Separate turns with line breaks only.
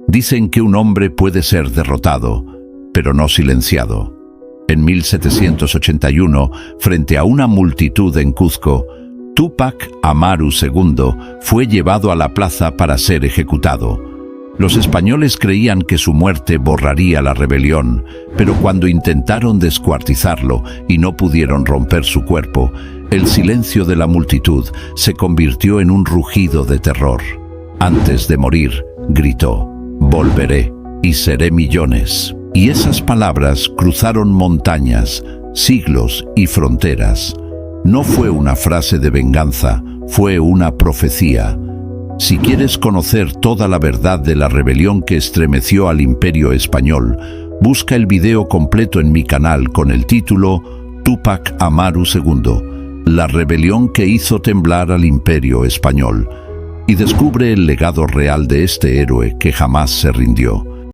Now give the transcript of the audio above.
Dicen que un hombre puede ser derrotado, pero no silenciado. En 1781, frente a una multitud en Cuzco, Túpac Amaru II fue llevado a la plaza para ser ejecutado. Los españoles creían que su muerte borraría la rebelión, pero cuando intentaron descuartizarlo y no pudieron romper su cuerpo, el silencio de la multitud se convirtió en un rugido de terror. Antes de morir, gritó: «Volveré y seré millones». Y esas palabras cruzaron montañas, siglos y fronteras. No fue una frase de venganza, fue una profecía. Si quieres conocer toda la verdad de la rebelión que estremeció al Imperio Español, busca el video completo en mi canal con el título Túpac Amaru II, la rebelión que hizo temblar al Imperio Español, y descubre el legado real de este héroe que jamás se rindió.